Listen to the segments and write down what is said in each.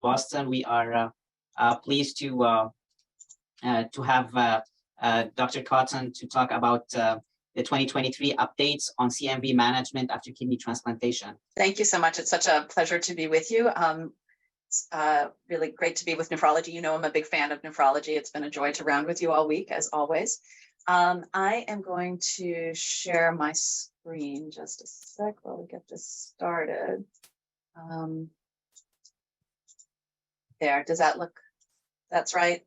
Boston. We are pleased to have Dr. Kotton to talk about the 2023 updates on CMV management after kidney transplantation. Thank you so much. It's such a pleasure to be with you. It's really great to be with nephrology. You know, I'm a big fan of nephrology. It's been a joy to round with you all week, as always. I am going to share my screen just a sec while we get this started. There, does that look, that's right?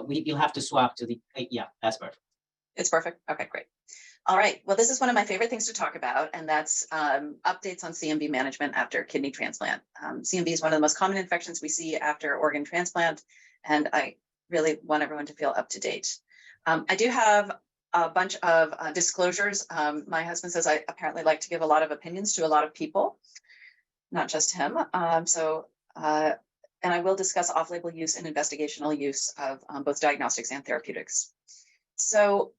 You'll have to swap to the, yeah, that's perfect. It's perfect. Okay, great. All right. Well, this is one of my favorite things to talk about, and that's updates on CMV management after kidney transplant. CMV is one of the most common infections we see after organ transplant, and I really want everyone to feel up to date. I do have a bunch of disclosures. My husband says I apparently like to give a lot of opinions to a lot of people, not just him. And I will discuss off-label use and investigational use of both diagnostics and therapeutics. So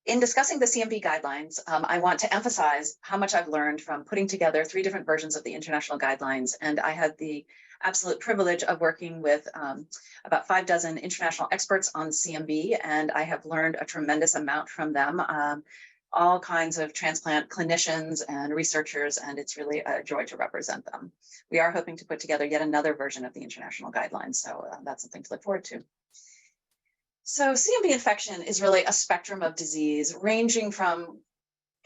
in discussing the CMV guidelines, I want to emphasize how much I've learned from putting together 3 different versions of the international guidelines. And I had the absolute privilege of working with about 5 dozen international experts on CMV, and I have learned a tremendous amount from them, all kinds of transplant clinicians and researchers, and it's really a joy to represent them. We are hoping to put together yet another version of the international guidelines, so that's something to look forward to. So CMV infection is really a spectrum of disease ranging from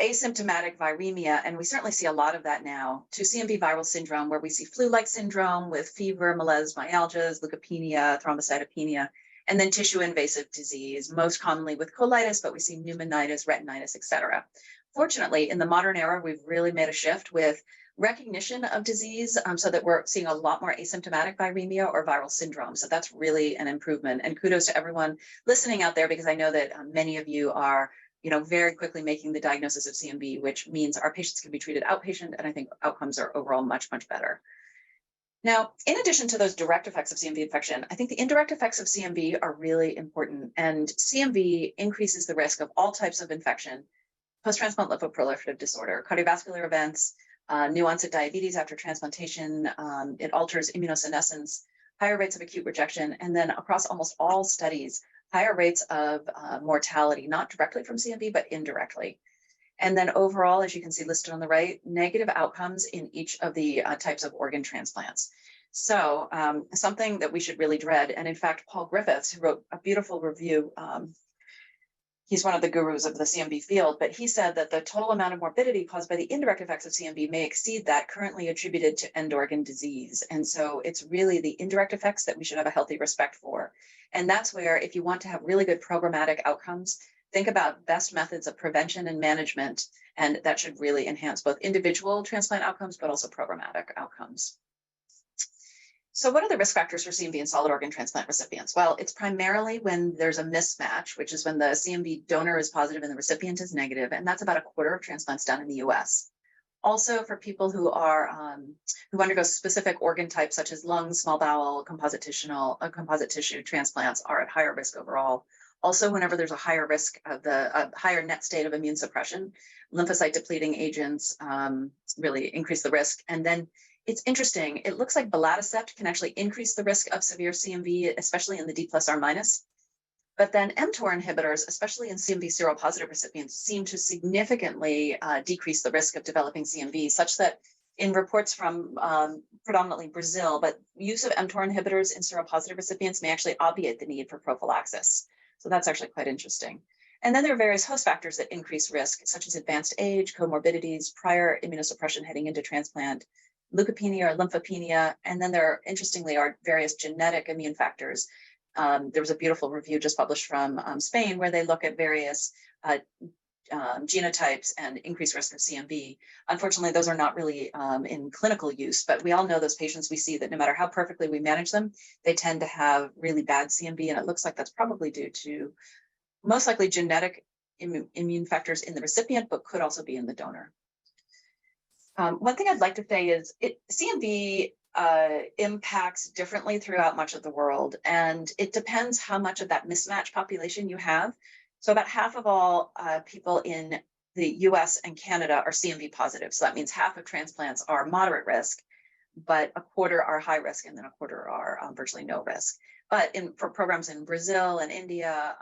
asymptomatic viremia, and we certainly see a lot of that now, to CMV viral syndrome, where we see flu-like syndrome with fever, malaise, myalgias, leukopenia, thrombocytopenia, and then tissue invasive disease, most commonly with colitis, but we see pneumonitis, retinitis, et cetera. Fortunately, in the modern era, we've really made a shift with recognition of disease so that we're seeing a lot more asymptomatic viremia or viral syndrome. So that's really an improvement. And kudos to everyone listening out there, because I know that many of you are very quickly making the diagnosis of CMV, which means our patients can be treated outpatient, and I think outcomes are overall much, much better. Now, in addition to those direct effects of CMV infection, I think the indirect effects of CMV are really important, and CMV increases the risk of all types of infection, post-transplant lymphoproliferative disorder, cardiovascular events, new onset diabetes after transplantation. It alters immunosenescence, higher rates of acute rejection, and then across almost all studies, higher rates of mortality, not directly from CMV, but indirectly. And then overall, as you can see listed on the right, negative outcomes in each of the types of organ transplants. So something that we should really dread. And in fact, Paul Griffiths, who wrote a beautiful review, he's one of the gurus of the CMV field, but he said that the total amount of morbidity caused by the indirect effects of CMV may exceed that currently attributed to end organ disease. And so it's really the indirect effects that we should have a healthy respect for. And that's where, if you want to have really good programmatic outcomes, think about best methods of prevention and management, and that should really enhance both individual transplant outcomes, but also programmatic outcomes. So what are the risk factors for CMV in solid organ transplant recipients? Well, it's primarily when there's a mismatch, which is when the CMV donor is positive and the recipient is negative, and that's about 1/4 of transplants done in the US. Also, for people who are who undergo specific organ types such as lungs, small bowel, composite tissue transplants are at higher risk overall. Also, whenever there's a higher risk of a higher net state of immune suppression, lymphocyte depleting agents really increase the risk. And then it's interesting, it looks like belatacept can actually increase the risk of severe CMV, especially in the D+R-. But then mTOR inhibitors, especially in CMV seropositive recipients, seem to significantly decrease the risk of developing CMV, such that in reports from predominantly Brazil, but use of mTOR inhibitors in seropositive recipients may actually obviate the need for prophylaxis. So that's actually quite interesting. And then there are various host factors that increase risk, such as advanced age, comorbidities, prior immunosuppression heading into transplant, leukopenia or lymphopenia. And then there, interestingly, are various genetic immune factors. There was a beautiful review just published from Spain where they look at various genotypes and increased risk of CMV. Unfortunately, those are not really in clinical use, but we all know those patients we see that no matter how perfectly we manage them, they tend to have really bad CMV, and it looks like that's probably due to most likely genetic immune factors in the recipient, but could also be in the donor. One thing I'd like to say is CMV impacts differently throughout much of the world, and it depends how much of that mismatch population you have. So about half of all people in the US and Canada are CMV positive. So that means half of transplants are moderate risk. but a quarter are high risk and then a quarter are virtually no risk. But for programs in Brazil and India,